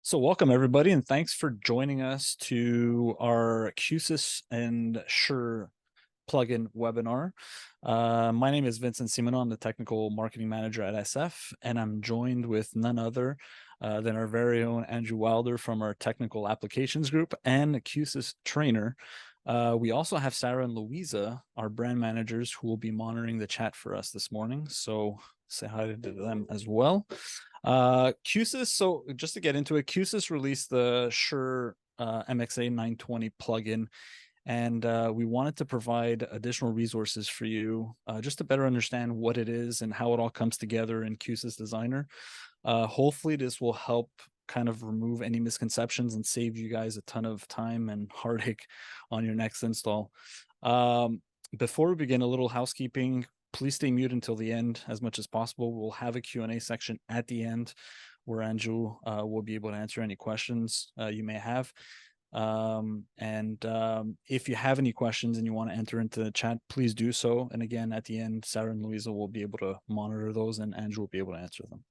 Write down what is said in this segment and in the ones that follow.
So welcome everybody, and thanks for joining us to our Q-SYS and Shure plugin webinar. My name is Vincent Simoneau. I'm the technical marketing manager at SF, and I'm joined with none other than our very own Andrew Wilder from our technical applications group and a Q-SYS trainer. We also have Sarah and Louisa, our brand managers, who will be monitoring the chat for us this morning. So say hi to them as well. Q-SYS, so just to get into it, Q-SYS released the Shure MXA920 plugin, and we wanted to provide additional resources for you just to better understand what it is and how it all comes together in Q-SYS Designer. Hopefully this will help kind of remove any misconceptions and save you guys a ton of time and heartache on your next install. Before we begin, a little housekeeping. Please stay mute until the end as much as possible. We'll have a Q&A section at the end where Andrew will be able to answer any questions you may have. If you have any questions and you want to enter into the chat, please do so. And again, at the end, Sarah and Louisa will be able to monitor those and Andrew will be able to answer them.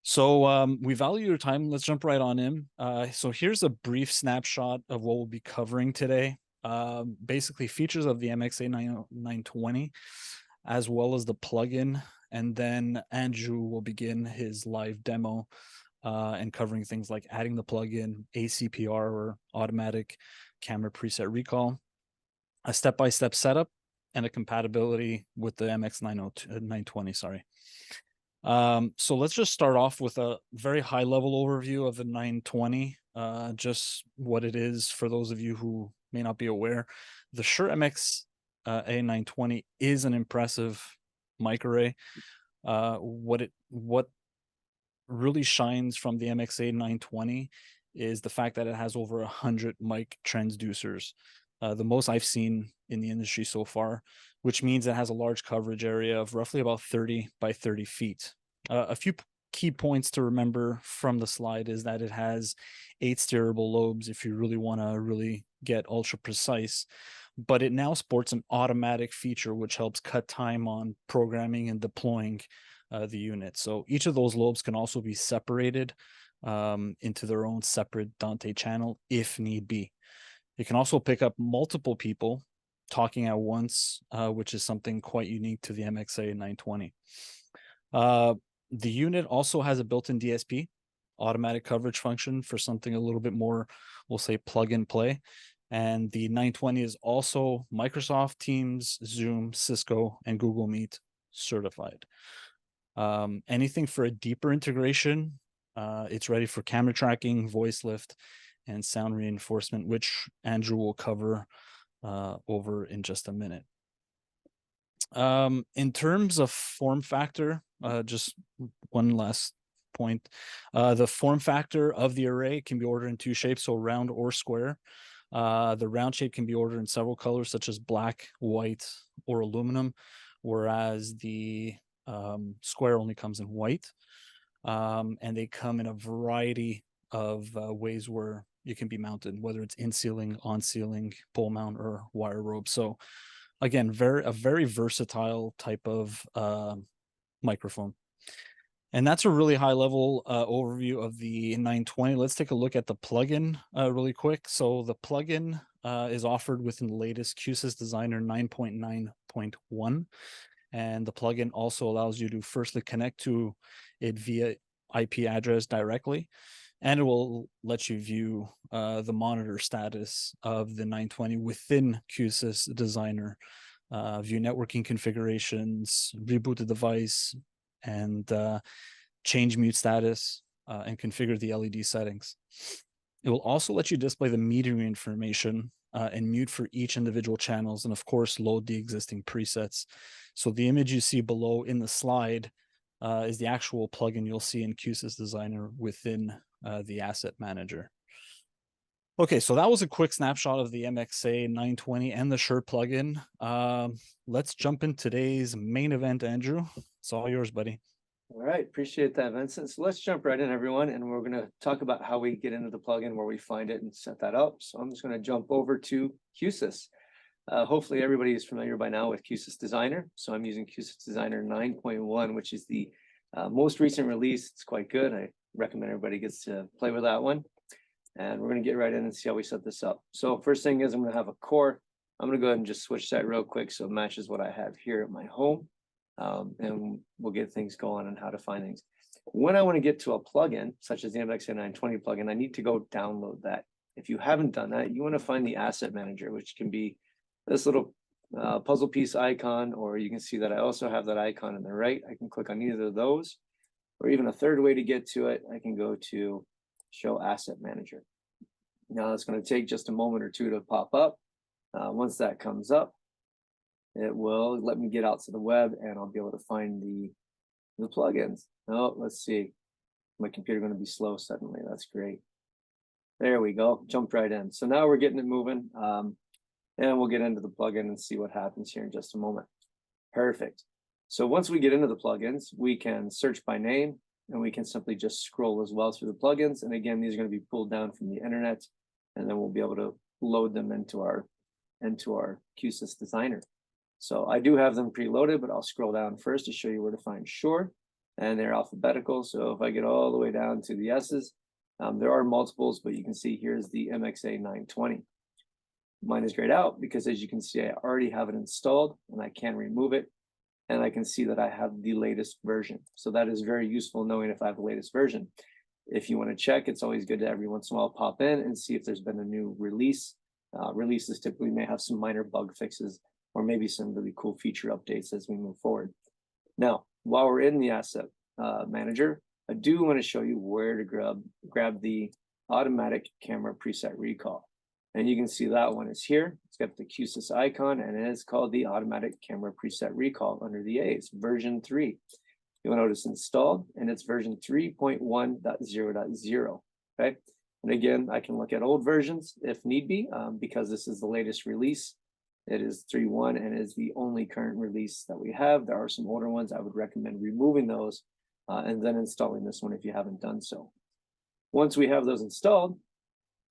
So we value your time. Let's jump right on in. So here's a brief snapshot of what we'll be covering today. Basically features of the MXA920, as well as the plugin, and then Andrew will begin his live demo and covering things like adding the plugin, ACPR or automatic camera preset recall, a step-by-step setup, and a compatibility with the MX920, sorry. So let's just start off with a very high-level overview of the 920, just what it is for those of you who may not be aware. The Shure MXA920 is an impressive mic array. What really shines from the MXA920 is the fact that it has over 100 mic transducers, the most I've seen in the industry so far, which means it has a large coverage area of roughly about 30 by 30 feet. A few key points to remember from the slide is that it has 8 steerable lobes if you really want to really get ultra precise, but it now sports an automatic feature which helps cut time on programming and deploying the unit. So each of those lobes can also be separated into their own separate Dante channel if need be. It can also pick up multiple people talking at once, which is something quite unique to the MXA920. The unit also has a built-in DSP, automatic coverage function, for something a little bit more, we'll say, plug and play. And the 920 is also Microsoft Teams, Zoom, Cisco, and Google Meet certified. Anything for a deeper integration, it's ready for camera tracking, voice lift, and sound reinforcement, which Andrew will cover over in just a minute. In terms of form factor, just one last point. The form factor of the array can be ordered in 2 shapes, so round or square. The round shape can be ordered in several colors, such as black, white, or aluminum, whereas the square only comes in white. And they come in a variety of ways where you can be mounted, whether it's in ceiling, on ceiling, pole mount, or wire rope. So again, a very versatile type of microphone. And that's a really high level overview of the 920. Let's take a look at the plugin really quick. So the plugin is offered within the latest Q-SYS Designer 9.9.1. And the plugin also allows you to firstly connect to it via IP address directly, and it will let you view the monitor status of the 920 within Q-SYS Designer, view networking configurations, reboot the device, and change mute status, and configure the LED settings. It will also let you display the metering information and mute for each individual channels, and of course load the existing presets. So the image you see below in the slide is the actual plugin you'll see in Q-SYS Designer within the asset manager. Okay, so that was a quick snapshot of the MXA920 and the Shure plugin. Let's jump in today's main event, Andrew. It's all yours, buddy. All right, appreciate that, Vincent. So let's jump right in, everyone, and we're going to talk about how we get into the plugin, where we find it, and set that up. So I'm just going to jump over to Q-SYS. Hopefully everybody is familiar by now with Q-SYS Designer. So I'm using Q-SYS Designer 9.1, which is the most recent release. It's quite good. I recommend everybody gets to play with that one. And we're going to get right in and see how we set this up. So first thing is I'm going to have a core. I'm going to go ahead and just switch that real quick so it matches what I have here at my home. And we'll get things going on how to find things. When I want to get to a plugin, such as the MXA920 plugin, I need to go download that. If you haven't done that, you want to find the asset manager, which can be this little puzzle piece icon, or you can see that I also have that icon on the right. I can click on either of those, or even a third way to get to it, I can go to show asset manager. Now it's going to take just a moment or two to pop up. Once that comes up, it will let me get out to the web and I'll be able to find the plugins. Oh, let's see. My computer going to be slow suddenly. That's great. There we go. Jumped right in. So now we're getting it moving. And we'll get into the plugin and see what happens here in just a moment. Perfect. So once we get into the plugins, we can search by name and we can simply just scroll as well through the plugins. And again, these are going to be pulled down from the internet, and then we'll be able to load them into our Q-SYS designer. So I do have them preloaded, but I'll scroll down first to show you where to find Shure, and they're alphabetical. So if I get all the way down to the S's, there are multiples, but you can see here's the MXA920. Mine is grayed out because, as you can see, I already have it installed and I can remove it. And I can see that I have the latest version. So that is very useful knowing if I have the latest version. If you want to check, it's always good to every once in a while pop in and see if there's been a new release. Releases typically may have some minor bug fixes or maybe some really cool feature updates as we move forward. Now, while we're in the asset manager, I do want to show you where to grab the automatic camera preset recall. And you can see that one is here. It's got the Q-SYS icon, and it is called the automatic camera preset recall under the A. It's version 3. You'll notice installed, and it's version 3.1.0.0. Okay. And again, I can look at old versions if need be, because this is the latest release. It is 3.1 and is the only current release that we have. There are some older ones. I would recommend removing those and then installing this one if you haven't done so. Once we have those installed,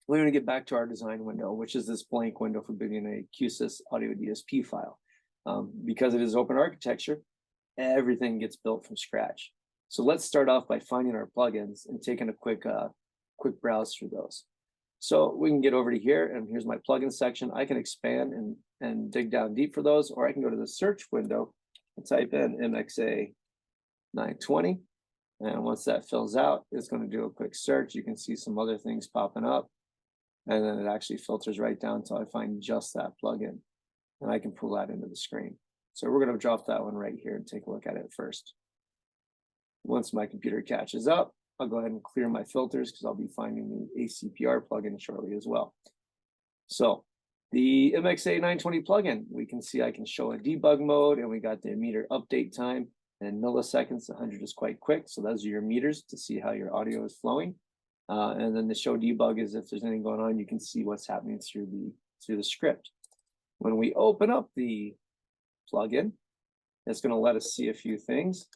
we're going to get back to our design window, which is this blank window for building a Q-SYS audio DSP file. Because it is open architecture, everything gets built from scratch. So let's start off by finding our plugins and taking a quick browse through those. So we can get over to here, and here's my plugin section. I can expand and dig down deep for those, or I can go to the search window and type in MXA920. And once that fills out, it's going to do a quick search. You can see some other things popping up. And then it actually filters right down until I find just that plugin. And I can pull that into the screen. So we're going to drop that one right here and take a look at it first. Once my computer catches up, I'll go ahead and clear my filters because I'll be finding the ACPR plugin shortly as well. So the MXA920 plugin, we can see I can show a debug mode, and we got the meter update time in milliseconds. 100 is quite quick. So those are your meters to see how your audio is flowing. And then the show debug is if there's anything going on, you can see what's happening through the script. When we open up the plugin, it's going to let us see a few things.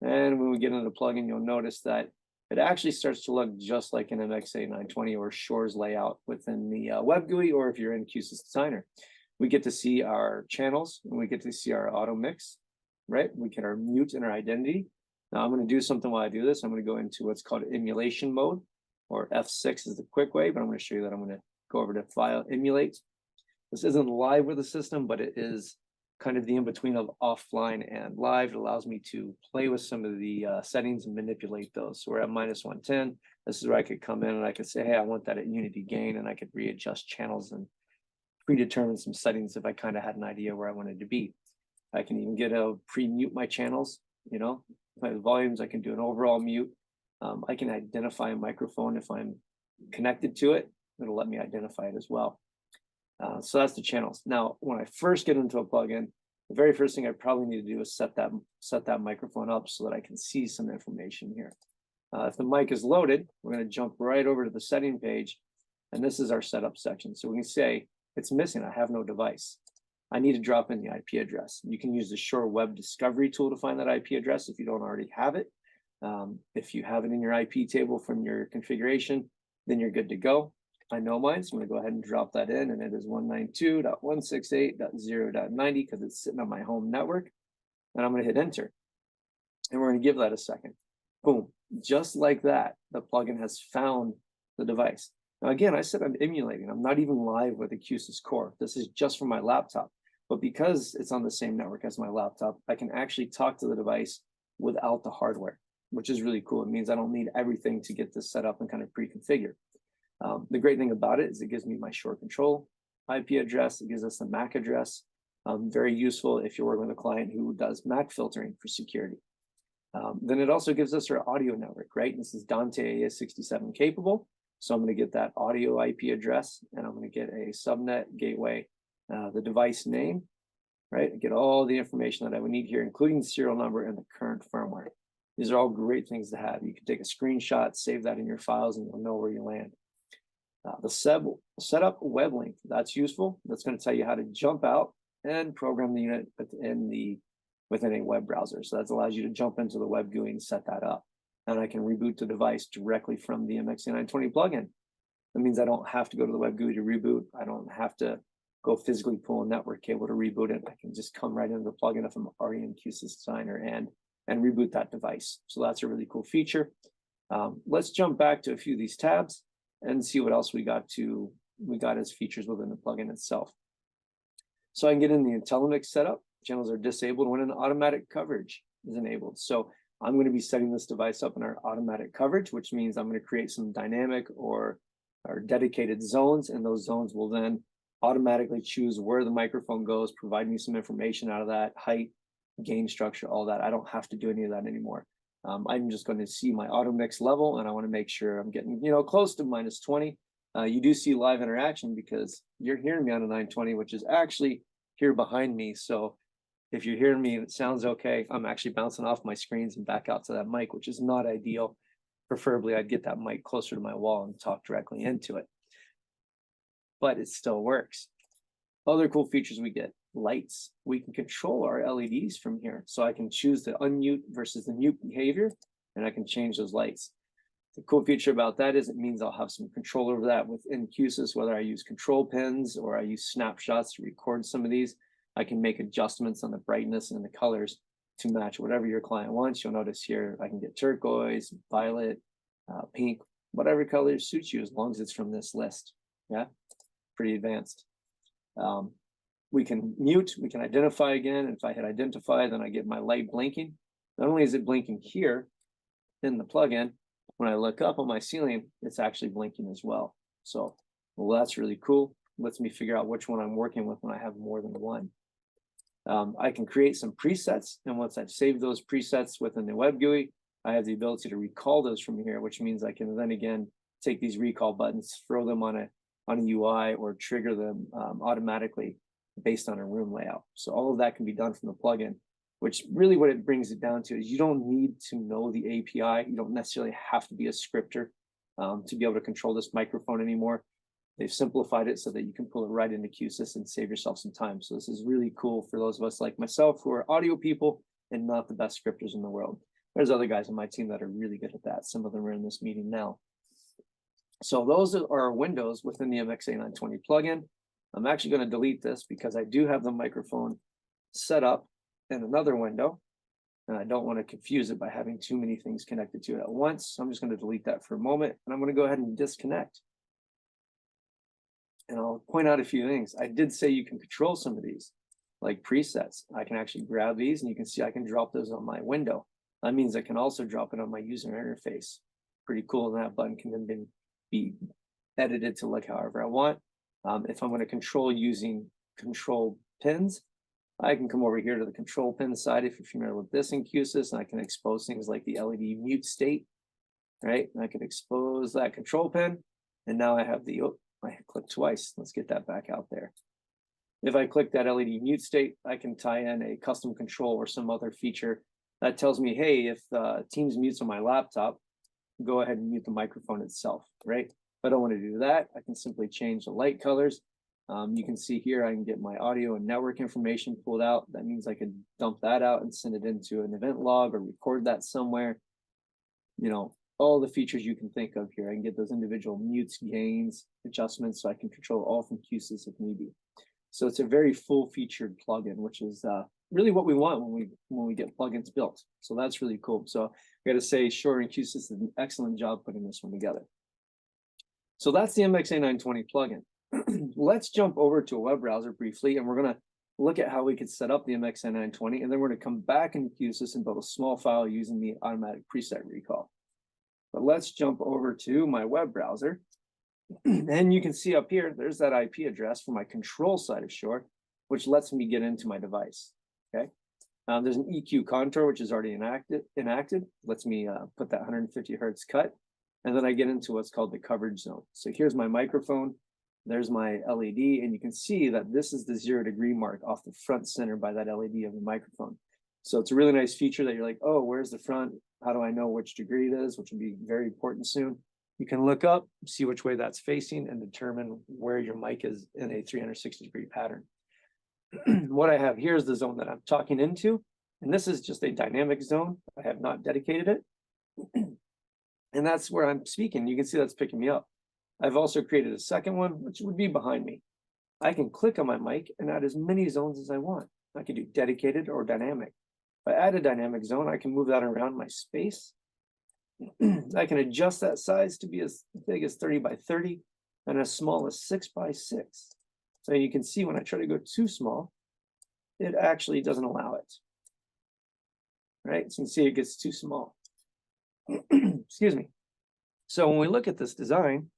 And when we get into the plugin, you'll notice that it actually starts to look just like an MXA920 or Shure's layout within the web GUI, or if you're in Q-SYS Designer. We get to see our channels, and we get to see our auto mix, right? We get our mute and our identity. Now I'm going to do something while I do this. I'm going to go into what's called emulation mode, or F6 is the quick way, but I'm going to show you that. I'm going to go over to File, Emulate. This isn't live with the system, but it is kind of the in-between of offline and live. It allows me to play with some of the settings and manipulate those. So we're at -110. This is where I could come in and I could say, hey, I want that at unity gain, and I could readjust channels and predetermine some settings if I kind of had an idea where I wanted to be. I can even get a pre-mute my channels, my volumes. I can do an overall mute. I can identify a microphone if I'm connected to it. It'll let me identify it as well. So that's the channels. Now, when I first get into a plugin, the very first thing I probably need to do is set that microphone up so that I can see some information here. If the mic is loaded, we're going to jump right over to the setting page, and this is our setup section. So we can say it's missing. I have no device. I need to drop in the IP address. You can use the Shure Web Discovery tool to find that IP address if you don't already have it. If you have it in your IP table from your configuration, then you're good to go. I know mine, so I'm going to go ahead and drop that in, and it is 192.168.0.90 because it's sitting on my home network, and I'm going to hit enter. And we're going to give that a second. Boom. Just like that, the plugin has found the device. Now, again, I said I'm emulating. I'm not even live with the Q-SYS core. This is just for my laptop. But because it's on the same network as my laptop, I can actually talk to the device without the hardware, which is really cool. It means I don't need everything to get this set up and kind of pre-configure. The great thing about it is it gives me my Shure control IP address. It gives us the MAC address. Very useful if you're working with a client who does MAC filtering for security. Then it also gives us our audio network, right? This is Dante AS67 capable. So I'm going to get that audio IP address, and I'm going to get a subnet gateway, the device name, right? Get all the information that I would need here, including the serial number and the current firmware. These are all great things to have. You can take a screenshot, save that in your files, and you'll know where you land. The setup web link, that's useful. That's going to tell you how to jump out and program the unit within a web browser. So that allows you to jump into the web GUI and set that up. And I can reboot the device directly from the MXA920 plugin. That means I don't have to go to the web GUI to reboot. I don't have to go physically pull a network cable to reboot it. I can just come right into the plugin if I'm already in Q-SYS Designer and reboot that device. So that's a really cool feature. Let's jump back to a few of these tabs and see what else we got as features within the plugin itself. So I can get in the IntelliMix setup. Channels are disabled when an automatic coverage is enabled. So I'm going to be setting this device up in our automatic coverage, which means I'm going to create some dynamic or dedicated zones, and those zones will then automatically choose where the microphone goes, provide me some information out of that, height, gain structure, all that. I don't have to do any of that anymore. I'm just going to see my auto mix level, and I want to make sure I'm getting, close to -20. You do see live interaction because you're hearing me on a 920, which is actually here behind me. So if you're hearing me and it sounds okay, I'm actually bouncing off my screens and back out to that mic, which is not ideal. Preferably, I'd get that mic closer to my wall and talk directly into it. But it still works. Other cool features we get, lights. We can control our LEDs from here. So I can choose the unmute versus the mute behavior, and I can change those lights. The cool feature about that is it means I'll have some control over that within Q-SYS, whether I use control pins or I use snapshots to record some of these. I can make adjustments on the brightness and the colors to match whatever your client wants. You'll notice here I can get turquoise, violet, pink, whatever color suits you as long as it's from this list. Yeah, pretty advanced. We can mute, we can identify again. If I hit identify, then I get my light blinking. Not only is it blinking here in the plugin, when I look up on my ceiling, it's actually blinking as well. So, well, that's really cool. Lets me figure out which one I'm working with when I have more than one. I can create some presets, and once I've saved those presets within the web GUI, I have the ability to recall those from here, which means I can then again take these recall buttons, throw them on a UI, or trigger them automatically based on a room layout. So all of that can be done from the plugin, which really what it brings it down to is you don't need to know the API. You don't necessarily have to be a scripter to be able to control this microphone anymore. They've simplified it so that you can pull it right into Q-SYS and save yourself some time. So this is really cool for those of us like myself who are audio people and not the best scripters in the world. There's other guys on my team that are really good at that. Some of them are in this meeting now. So those are our windows within the MXA920 plugin. I'm actually going to delete this because I do have the microphone set up in another window, and I don't want to confuse it by having too many things connected to it at once. So I'm just going to delete that for a moment, and I'm going to go ahead and disconnect. And I'll point out a few things. I did say you can control some of these, like presets. I can actually grab these, and you can see I can drop those on my window. That means I can also drop it on my user interface. Pretty cool, and that button can then be edited to look however I want. If I'm going to control using control pins, I can come over here to the control pin side if you're familiar with this in Q-SYS, and I can expose things like the LED mute state, right? And I can expose that control pin, and now I have the, I click twice. Let's get that back out there. If I click that LED mute state, I can tie in a custom control or some other feature that tells me, hey, if Teams mutes on my laptop, go ahead and mute the microphone itself, right? If I don't want to do that, I can simply change the light colors. You can see here, I can get my audio and network information pulled out. That means I can dump that out and send it into an event log or record that somewhere. All the features you can think of here. I can get those individual mutes, gains, adjustments, so I can control all from Q-SYS if need be. So it's a very full-featured plugin, which is really what we want when we get plugins built. So that's really cool. So we got to say Shure and Q-SYS did an excellent job putting this one together. So that's the MXA920 plugin. Let's jump over to a web browser briefly, and we're going to look at how we could set up the MXA920, and then we're going to come back into Q-SYS and build a small file using the automatic preset recall. But let's jump over to my web browser. And you can see up here, there's that IP address for my control side of Shure, which lets me get into my device. Okay. There's an EQ contour, which is already enacted. Lets me put that 150 hertz cut. And then I get into what's called the coverage zone. So here's my microphone. There's my LED, and you can see that this is the 0 degree mark off the front center by that LED of the microphone. So it's a really nice feature that you're like, oh, where's the front? How do I know which degree it is, which will be very important soon. You can look up, see which way that's facing, and determine where your mic is in a 360 degree pattern. What I have here is the zone that I'm talking into, and this is just a dynamic zone. I have not dedicated it. And that's where I'm speaking. You can see that's picking me up. I've also created a second one, which would be behind me. I can click on my mic and add as many zones as I want. I can do dedicated or dynamic. If I add a dynamic zone, I can move that around my space. I can adjust that size to be as big as 30 by 30 and as small as 6 by 6. So you can see when I try to go too small, it actually doesn't allow it. Right? So you can see it gets too small. Excuse me. So when we look at this design,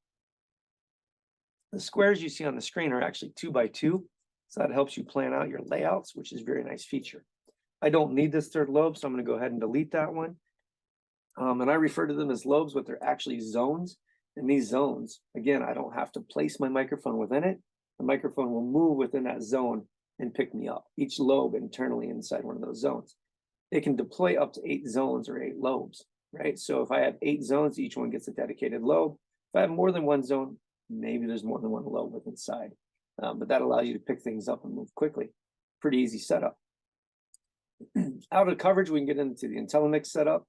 the squares you see on the screen are actually 2 by 2. So that helps you plan out your layouts, which is a very nice feature. I don't need this third lobe, so I'm going to go ahead and delete that one. And I refer to them as lobes, but they're actually zones. And these zones, again, I don't have to place my microphone within it. The microphone will move within that zone and pick me up, each lobe internally inside one of those zones. It can deploy up to 8 zones or 8 lobes, right? So if I have 8 zones, each one gets a dedicated lobe. If I have more than one zone, maybe there's more than one lobe within inside. But that allows you to pick things up and move quickly. Pretty easy setup. Out of coverage, we can get into the IntelliMix setup.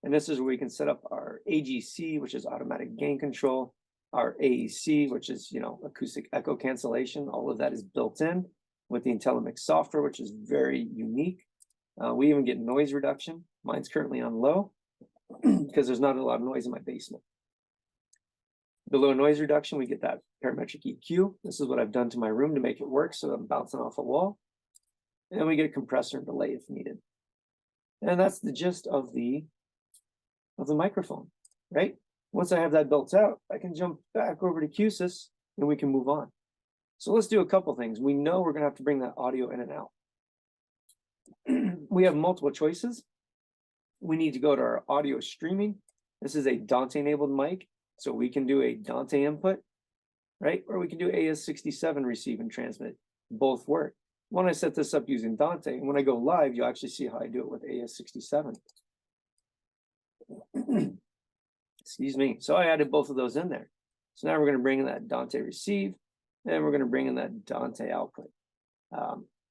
And this is where we can set up our AGC, which is automatic gain control, our AEC, which is, acoustic echo cancellation. All of that is built in with the IntelliMix software, which is very unique. We even get noise reduction. Mine's currently on low because there's not a lot of noise in my basement. Below noise reduction, we get that parametric EQ. This is what I've done to my room to make it work so I'm bouncing off a wall. And then we get a compressor and delay if needed. And that's the gist of the microphone, right? Once I have that built out, I can jump back over to Q-SYS and we can move on. So let's do a couple things. We know we're gonna have to bring that audio in and out. We have multiple choices. We need to go to our audio streaming. This is a Dante enabled mic. So we can do a Dante input, right? Or we can do AS67 receive and transmit. Both work. When I set this up using Dante, and when I go live, you'll actually see how I do it with AS67. Excuse me. So I added both of those in there. So now we're going to bring in that Dante receive, and we're going to bring in that Dante output.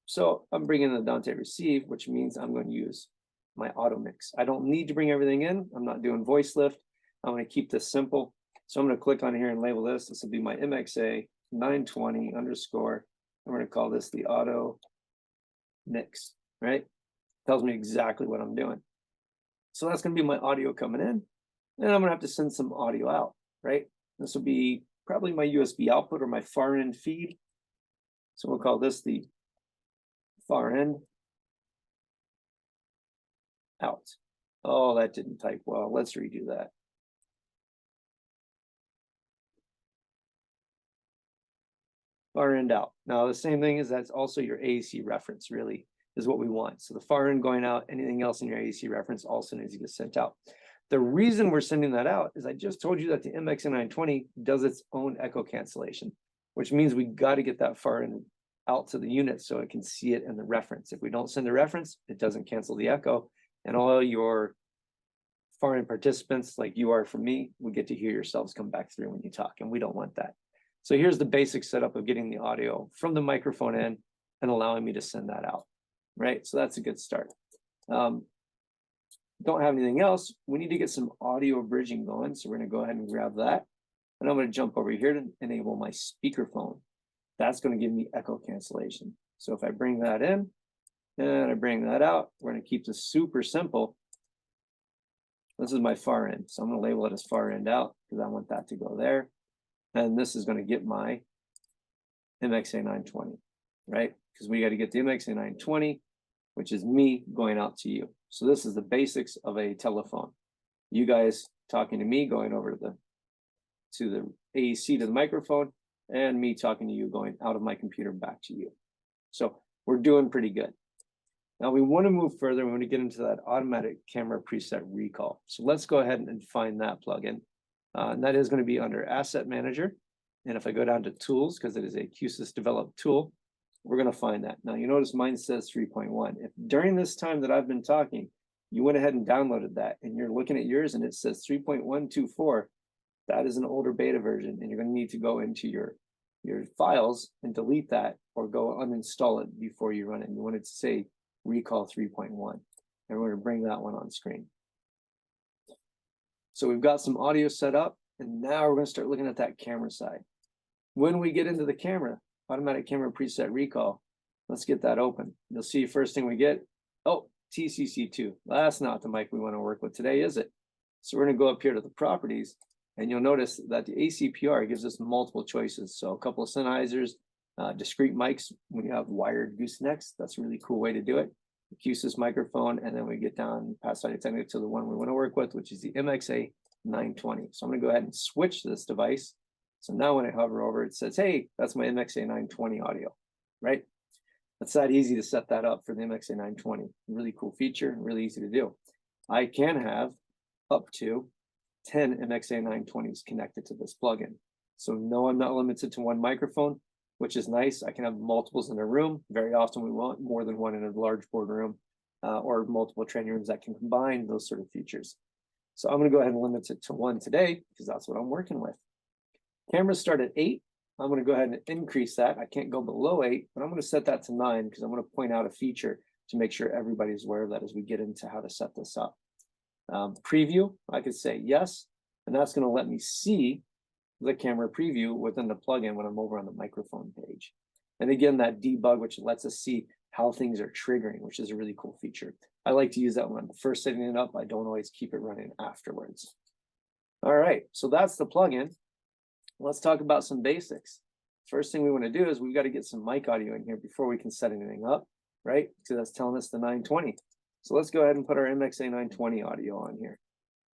So I'm bringing in the Dante receive, which means I'm going to use my auto mix. I don't need to bring everything in. I'm not doing voice lift. I'm going to keep this simple. So I'm going to click on here and label this. This will be my MXA920 underscore. I'm going to call this the auto mix, right? Tells me exactly what I'm doing. So that's going to be my audio coming in. And I'm going to have to send some audio out, right? This will be probably my USB output or my far end feed. So we'll call this the far end out. Oh, that didn't type well. Let's redo that. Far end out. Now the same thing is that's also your AAC reference really is what we want. So the far end going out, anything else in your AAC reference also needs to get sent out. The reason we're sending that out is I just told you that the MXA920 does its own echo cancellation, which means we got to get that far end out to the unit so it can see it in the reference. If we don't send the reference, it doesn't cancel the echo, and all your far end participants, like you are from me, we get to hear yourselves come back through when you talk, and we don't want that. So here's the basic setup of getting the audio from the microphone in and allowing me to send that out, right? So that's a good start. Don't have anything else. We need to get some audio bridging going. So we're going to go ahead and grab that. And I'm going to jump over here to enable my speakerphone. That's going to give me echo cancellation. So if I bring that in, And I bring that out. We're going to keep this super simple. This is my far end. So I'm going to label it as far end out because I want that to go there. And this is going to get my MXA920, right? Because we got to get the MXA920, which is me going out to you. So this is the basics of a telephone. You guys talking to me, going over to the AEC to the microphone, and me talking to you going out of my computer back to you. So we're doing pretty good. Now we want to move further. We want to get into that automatic camera preset recall. So let's go ahead and find that plugin. And that is going to be under Asset Manager. And if I go down to Tools, because it is a Q-SYS developed tool, we're going to find that. Now you notice mine says 3.1. If during this time that I've been talking, you went ahead and downloaded that, and you're looking at yours and it says 3.124, that is an older beta version, and you're going to need to go into your files and delete that, or go uninstall it before you run it. And you want it to say recall 3.1, and we're going to bring that one on screen. So we've got some audio set up, and now we're going to start looking at that camera side. When we get into the camera, automatic camera preset recall, let's get that open. You'll see first thing we get, oh, TCC2. That's not the mic we want to work with today, is it? So we're going to go up here to the properties, and you'll notice that the ACPR gives us multiple choices. So a couple of Sennheisers, discrete mics when you have wired goosenecks. That's a really cool way to do it. The Q-SYS microphone, and then we get down past audio technica to the one we want to work with, which is the MXA920. So I'm going to go ahead and switch this device. So now when I hover over, it says, hey, that's my MXA920 audio, right? It's that easy to set that up for the MXA920. Really cool feature, really easy to do. I can have up to 10 MXA920s connected to this plugin. So no, I'm not limited to one microphone, which is nice. I can have multiples in a room. Very often we want more than one in a large boardroom, or multiple training rooms that can combine those sort of features. So I'm going to go ahead and limit it to one today because that's what I'm working with. Cameras start at 8. I'm going to go ahead and increase that. I can't go below 8, but I'm going to set that to 9 because I'm going to point out a feature to make sure everybody's aware of that as we get into how to set this up. Preview, I could say yes, and that's going to let me see the camera preview within the plugin when I'm over on the microphone page. And again, that debug, which lets us see how things are triggering, which is a really cool feature. I like to use that when I'm first setting it up. I don't always keep it running afterwards. All right, so that's the plugin. Let's talk about some basics. First thing we want to do is we've got to get some mic audio in here before we can set anything up, right? So that's telling us the 920. So let's go ahead and put our MXA920 audio on here.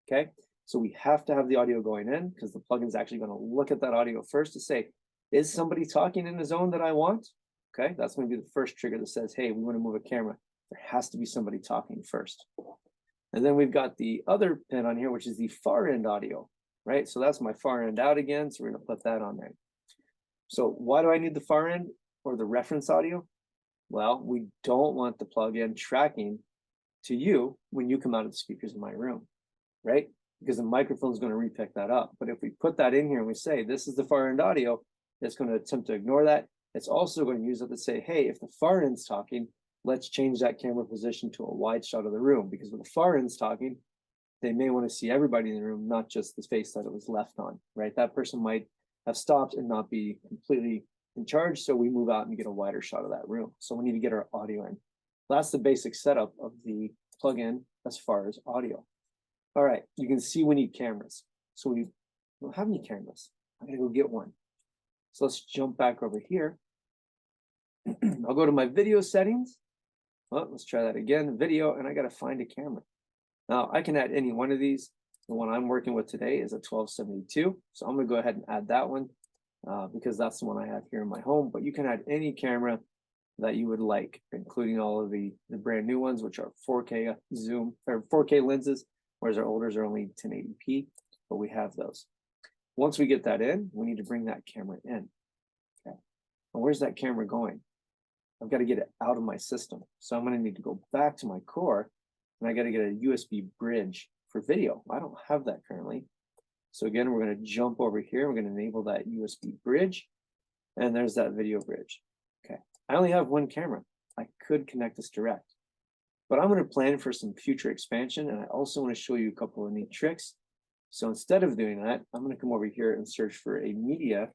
Okay, so we have to have the audio going in because the plugin is actually going to look at that audio first to say, is somebody talking in the zone that I want? Okay, that's going to be the first trigger that says, hey, we want to move a camera. There has to be somebody talking first. And then we've got the other pin on here, which is the far end audio, right? So that's my far end out again. So we're going to put that on there. So why do I need the far end or the reference audio? Well, we don't want the plugin tracking to you when you come out of the speakers in my room, right? Because the microphone is going to repick that up. But if we put that in here and we say, this is the far end audio, it's going to attempt to ignore that. It's also going to use it to say, hey, if the far end's talking, let's change that camera position to a wide shot of the room. Because when the far end's talking, they may want to see everybody in the room, not just the space that it was left on, right? That person might have stopped and not be completely in charge. So we move out and get a wider shot of that room. So we need to get our audio in. That's the basic setup of the plugin as far as audio. All right, you can see we need cameras. So we don't have any cameras. I'm gonna go get one. So let's jump back over here. I'll go to my video settings. Well, let's try that again, video, and I gotta find a camera. Now I can add any one of these. The one I'm working with today is a 1272. So I'm gonna go ahead and add that one because that's the one I have here in my home, but you can add any camera that you would like, including all of the brand new ones, which are 4K zoom or 4K lenses, whereas our olders are only 1080p, but we have those. Once we get that in, we need to bring that camera in. Okay. And where's that camera going? I've got to get it out of my system. So I'm going to need to go back to my core, and I got to get a USB bridge for video. I don't have that currently. So again, we're going to jump over here. We're going to enable that USB bridge, and there's that video bridge. Okay. I only have one camera. I could connect this direct, but I'm going to plan for some future expansion. And I also want to show you a couple of neat tricks. So instead of doing that, I'm going to come over here and search for a media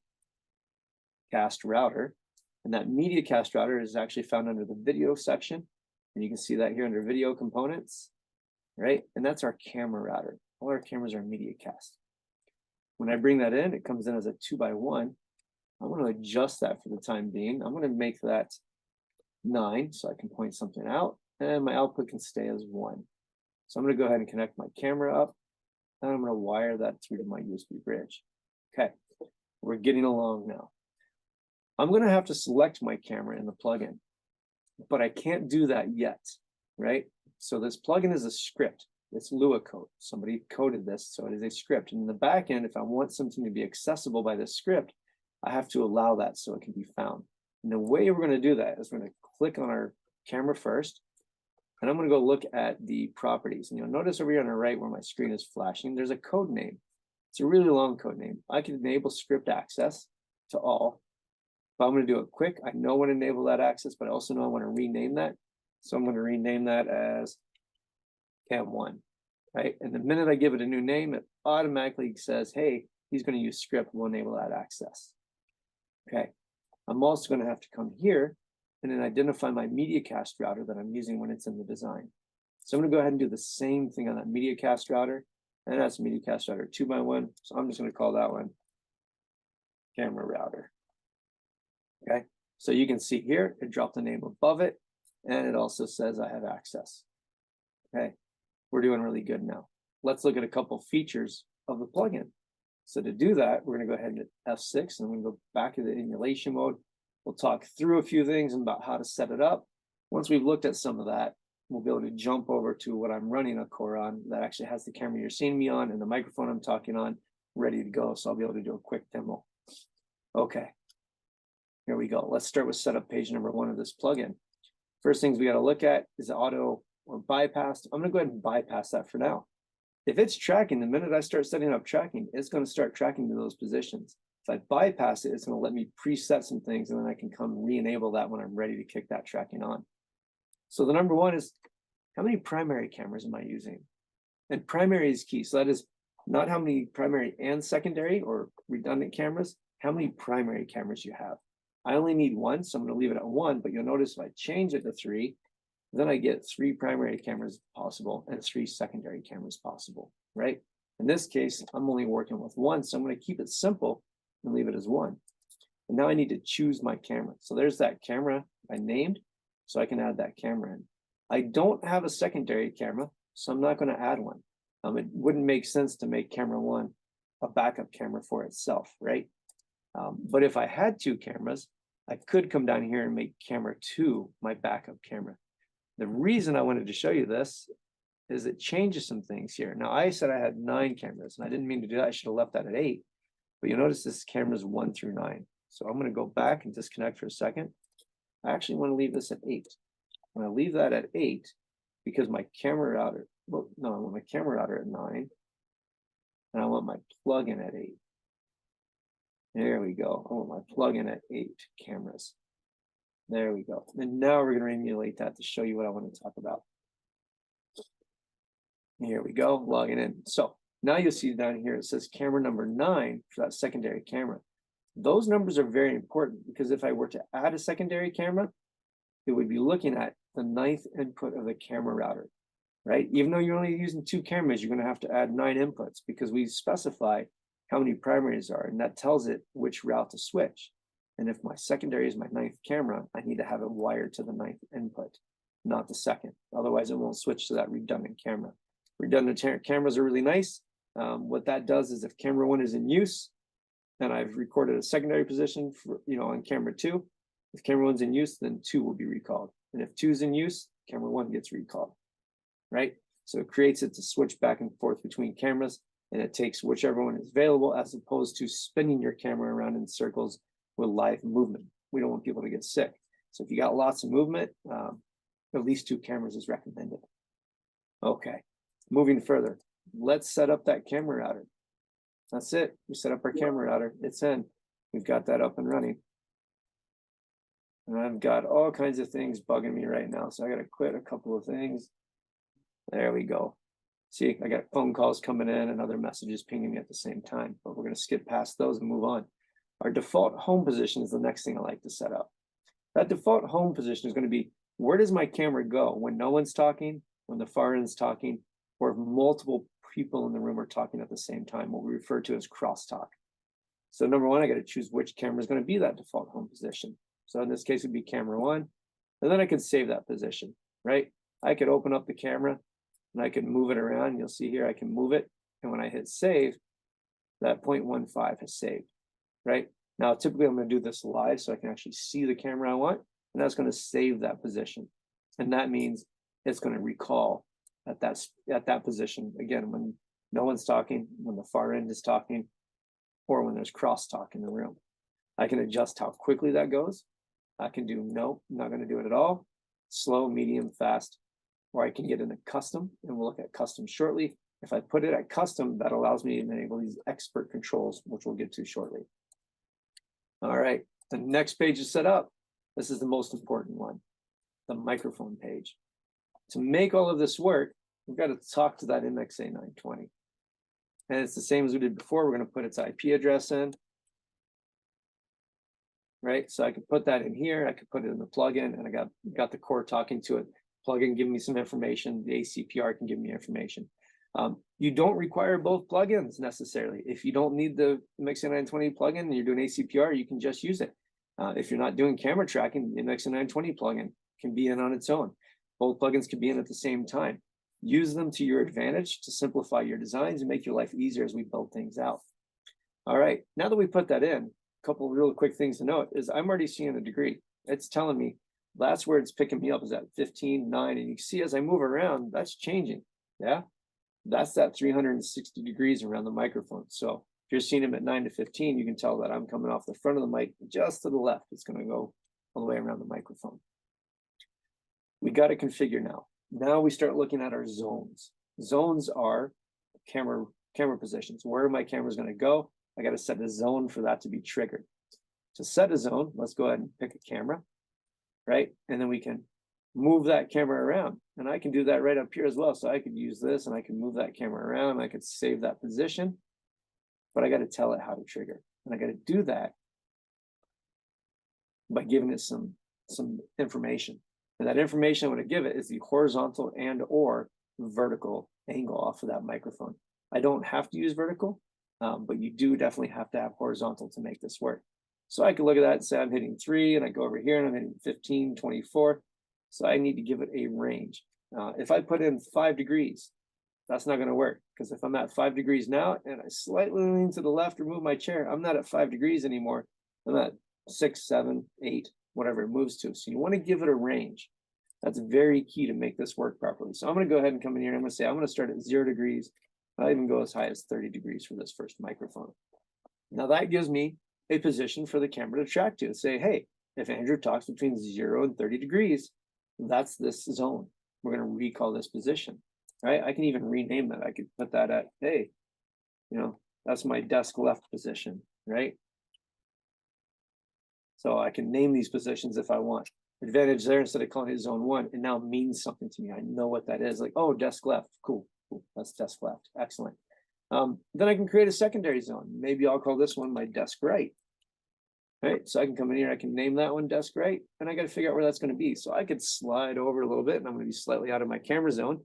cast router. And that media cast router is actually found under the video section. And you can see that here under video components, right? And that's our camera router. All our cameras are MediaCast. When I bring that in, it comes in as a 2x1. I'm going to adjust that for the time being. I'm going to make that 9 so I can point something out, and my output can stay as 1. So I'm going to go ahead and connect my camera up, and I'm going to wire that through to my USB bridge. Okay, we're getting along now. I'm going to have to select my camera in the plugin, but I can't do that yet, right? So this plugin is a script. It's Lua code. Somebody coded this, so it is a script. And in the back end, if I want something to be accessible by this script, I have to allow that so it can be found. And the way we're going to do that is we're going to click on our camera first, and I'm going to go look at the properties. And you'll notice over here on the right where my screen is flashing, there's a code name. It's a really long code name. I can enable script access to all. If I'm going to do it quick, I know when to enable that access, but I also know I want to rename that. So I'm going to rename that as Cam1, right? And the minute I give it a new name, it automatically says, hey, he's going to use script, we'll enable that access. Okay, I'm also going to have to come here and then identify my MediaCast router that I'm using when it's in the design. So I'm going to go ahead and do the same thing on that MediaCast router, and that's MediaCast router 2x1. So I'm just going to call that one camera router. Okay, so you can see here, it dropped the name above it, and it also says I have access. Okay, we're doing really good now. Let's look at a couple features of the plugin. So to do that, we're going to go ahead and hit F6, and we're going to go back to the emulation mode. We'll talk through a few things about how to set it up. Once we've looked at some of that, we'll be able to jump over to what I'm running a core on that actually has the camera you're seeing me on and the microphone I'm talking on ready to go. So I'll be able to do a quick demo. Okay, here we go. Let's start with setup page number 1 of this plugin. First things we got to look at is auto or bypassed. I'm going to go ahead and bypass that for now. If it's tracking, the minute I start setting up tracking, it's going to start tracking to those positions. If I bypass it, it's going to let me preset some things, and then I can come re-enable that when I'm ready to kick that tracking on. So the number one is, how many primary cameras am I using? And primary is key. So that is not how many primary and secondary or redundant cameras, how many primary cameras you have. I only need 1, so I'm going to leave it at 1, but you'll notice if I change it to 3, then I get 3 primary cameras possible and 3 secondary cameras possible, right? In this case, I'm only working with 1, so I'm going to keep it simple and leave it as 1. And now I need to choose my camera. So there's that camera I named, so I can add that camera in. I don't have a secondary camera, so I'm not going to add one. It wouldn't make sense to make camera 1 a backup camera for itself, right? But if I had 2 cameras, I could come down here and make camera 2 my backup camera. The reason I wanted to show you this is it changes some things here. Now, I said I had 9 cameras, and I didn't mean to do that. I should have left that at 8. But you'll notice this camera's 1 through 9. So I'm going to go back and disconnect for a second. I actually want to leave this at 8. I'm going to leave that at 8 because my camera router, well, no, I want my camera router at 9. And I want my plugin at 8. There we go. I want my plugin at 8 cameras. There we go. And now we're going to emulate that to show you what I want to talk about. Here we go, logging in. So now you'll see down here, it says camera number 9 for that secondary camera. Those numbers are very important because if I were to add a secondary camera, it would be looking at the 9th input of the camera router, right? Even though you're only using 2 cameras, you're going to have to add 9 inputs because we specify how many primaries are, and that tells it which route to switch. And if my secondary is my 9th camera, I need to have it wired to the 9th input, not the 2nd. Otherwise, it won't switch to that redundant camera. Redundant cameras are really nice. What that does is if camera 1 is in use, and I've recorded a secondary position for, on camera 2, if camera 1's in use, then 2 will be recalled. And if 2 is in use, camera 1 gets recalled, right? So it creates it to switch back and forth between cameras, and it takes whichever one is available as opposed to spinning your camera around in circles with live movement. We don't want people to get sick. So if you got lots of movement, at least 2 cameras is recommended. Okay, moving further, let's set up that camera router. That's it. We set up our camera router. It's in. We've got that up and running. And I've got all kinds of things bugging me right now. So I got to quit a couple of things. There we go. See, I got phone calls coming in and other messages pinging me at the same time, but we're going to skip past those and move on. Our default home position is the next thing I like to set up. That default home position is going to be where does my camera go when no one's talking, when the far end's talking, or if multiple people in the room are talking at the same time, what we refer to as crosstalk. So number one, I got to choose which camera is going to be that default home position. So in this case, it would be camera one, and then I could save that position, right? I could open up the camera and I can move it around. You'll see here, I can move it. And when I hit save, that 0.15 has saved, right? Now, typically I'm going to do this live so I can actually see the camera I want, and that's going to save that position. And that means it's going to recall at that position, again, when no one's talking, when the far end is talking, or when there's crosstalk in the room. I can adjust how quickly that goes. I can do no, I'm not going to do it at all, slow, medium, fast, or I can get into custom, and we'll look at custom shortly. If I put it at custom, that allows me to enable these expert controls, which we'll get to shortly. All right, the next page is set up. This is the most important one, the microphone page. To make all of this work, we've got to talk to that MXA920. And it's the same as we did before. We're going to put its IP address in, right? So I could put that in here. I could put it in the plugin, and I got the core talking to it. Plugin giving me some information. The ACPR can give me information. You don't require both plugins necessarily. If you don't need the MXA920 plugin and you're doing ACPR, you can just use it. If you're not doing camera tracking, the MXA920 plugin can be in on its own. Both plugins can be in at the same time. Use them to your advantage to simplify your designs and make your life easier as we build things out. All right, now that we put that in, a couple of real quick things to note is I'm already seeing the degree. It's telling me that's where it's picking me up, is at 15, 9, and you can see as I move around, that's changing, yeah? That's that 360 degrees around the microphone. So if you're seeing him at 9 to 15, you can tell that I'm coming off the front of the mic just to the left. It's going to go all the way around the microphone. We got to configure now. Now we start looking at our zones. Zones are camera positions. Where my camera is going to go, I got to set a zone for that to be triggered. To set a zone, let's go ahead and pick a camera, right? And then we can move that camera around. And I can do that right up here as well. So I could use this and I can move that camera around. I could save that position, but I got to tell it how to trigger. And I got to do that by giving it some information. And that information I'm going to give it is the horizontal and or vertical angle off of that microphone. I don't have to use vertical, but you do definitely have to have horizontal to make this work. So I could look at that and say I'm hitting 3, and I go over here and I'm hitting 15, 24. So I need to give it a range. If I put in 5 degrees, that's not going to work, because if I'm at 5 degrees now and I slightly lean to the left or move my chair, I'm not at 5 degrees anymore. I'm at 6, 7, 8, whatever it moves to. So you want to give it a range. That's very key to make this work properly. So I'm going to go ahead and come in here and I'm going to say I'm going to start at 0 degrees. I'll even go as high as 30 degrees for this first microphone. Now that gives me a position for the camera to track to. Say, hey, if Andrew talks between 0 and 30 degrees, that's this zone. We're going to recall this position, right? I can even rename that. I could put that at, hey, that's my desk left position, right? So I can name these positions if I want. Advantage there, instead of calling it zone 1, it now means something to me. I know what that is. Like, oh, desk left. Cool. That's desk left. Excellent. Then I can create a secondary zone. Maybe I'll call this one my desk right. Right, so I can come in here, I can name that one desk right, and I got to figure out where that's going to be. So I could slide over a little bit, and I'm going to be slightly out of my camera zone,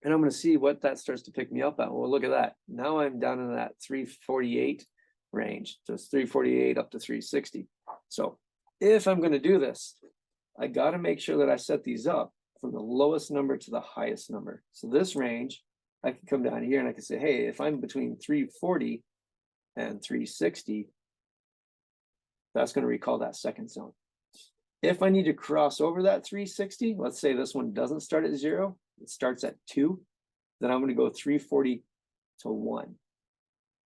and I'm going to see what that starts to pick me up at. Well, look at that. Now I'm down in that 348 range. So it's 348 up to 360. So if I'm going to do this, I got to make sure that I set these up from the lowest number to the highest number. So this range, I can come down here and I can say, hey, if I'm between 340 and 360, that's going to recall that second zone. If I need to cross over that 360, let's say this one doesn't start at 0, it starts at 2, then I'm going to go 340 to 1,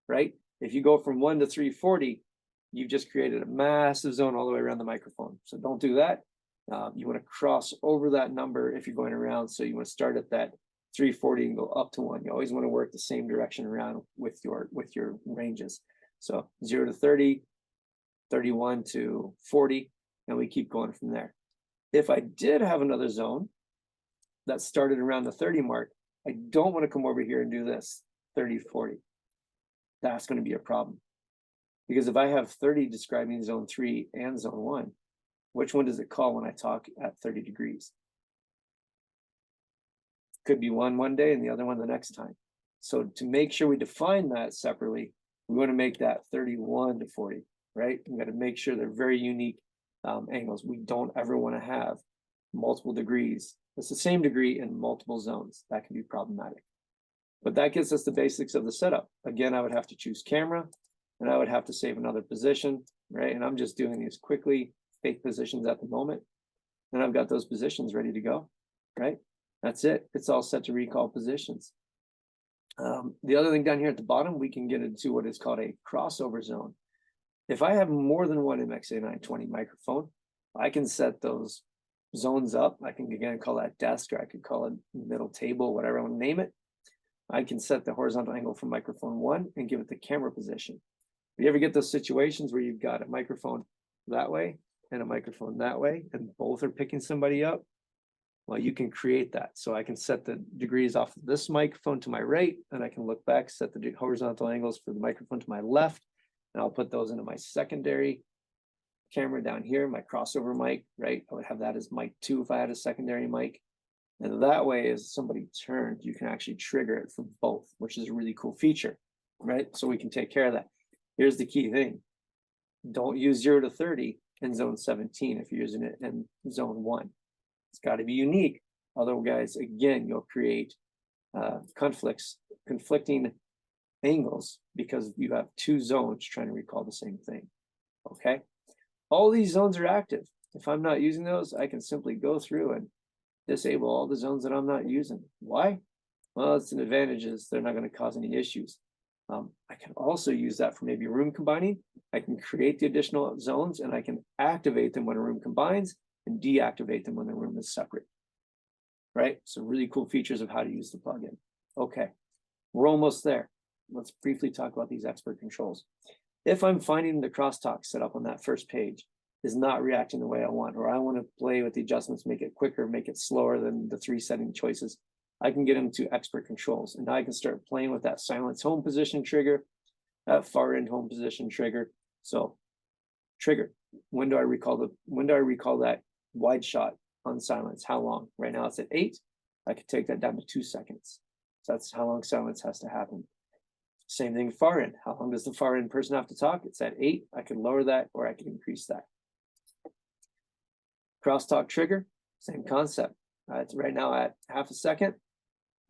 right? If you go from 1 to 340, you've just created a massive zone all the way around the microphone. So don't do that. You want to cross over that number if you're going around. So you want to start at that 340 and go up to 1. You always want to work the same direction around with your ranges. So 0 to 30, 31 to 40, and we keep going from there. If I did have another zone that started around the 30 mark, I don't want to come over here and do this 30, 40. That's going to be a problem. Because if I have 30 describing zone 3 and zone 1, which one does it call when I talk at 30 degrees? Could be one day and the other one the next time. So to make sure we define that separately, we want to make that 31 to 40, right? We got to make sure they're very unique angles. We don't ever want to have multiple degrees. It's the same degree in multiple zones. That can be problematic. But that gets us the basics of the setup. Again, I would have to choose camera and I would have to save another position, right? And I'm just doing these quickly, fake positions at the moment. And I've got those positions ready to go, right? That's it. It's all set to recall positions. The other thing down here at the bottom, we can get into what is called a crossover zone. If I have more than one MXA920 microphone, I can set those zones up. I can again call that desk, or I could call it middle table, whatever I want to name it. I can set the horizontal angle from microphone 1 and give it the camera position. If you ever get those situations where you've got a microphone that way and a microphone that way, and both are picking somebody up, well, you can create that. So I can set the degrees off of this microphone to my right, and I can look back, set the horizontal angles for the microphone to my left, and I'll put those into my secondary camera down here, my crossover mic, right? I would have that as mic 2 if I had a secondary mic. And that way, as somebody turns, you can actually trigger it for both, which is a really cool feature, right? So we can take care of that. Here's the key thing. Don't use 0 to 30 in zone 17 if you're using it in zone 1. It's got to be unique. Otherwise, again, you'll create conflicting angles because you have 2 zones trying to recall the same thing. Okay. All these zones are active. If I'm not using those, I can simply go through and disable all the zones that I'm not using. Why? Well, it's an advantage is they're not going to cause any issues. I can also use that for maybe room combining. I can create the additional zones and I can activate them when a room combines and deactivate them when the room is separate, right? So really cool features of how to use the plugin. Okay, we're almost there. Let's briefly talk about these expert controls. If I'm finding the crosstalk set up on that first page is not reacting the way I want, or I want to play with the adjustments, make it quicker, make it slower than the 3 setting choices, I can get into expert controls and I can start playing with that silence home position trigger, that far end home position trigger. So trigger, when do I recall that wide shot on silence? How long? Right now it's at 8. I could take that down to 2 seconds. So that's how long silence has to happen. Same thing far end. How long does the far end person have to talk? It's at 8. I can lower that or I can increase that. Crosstalk trigger, same concept. It's right now at half a second.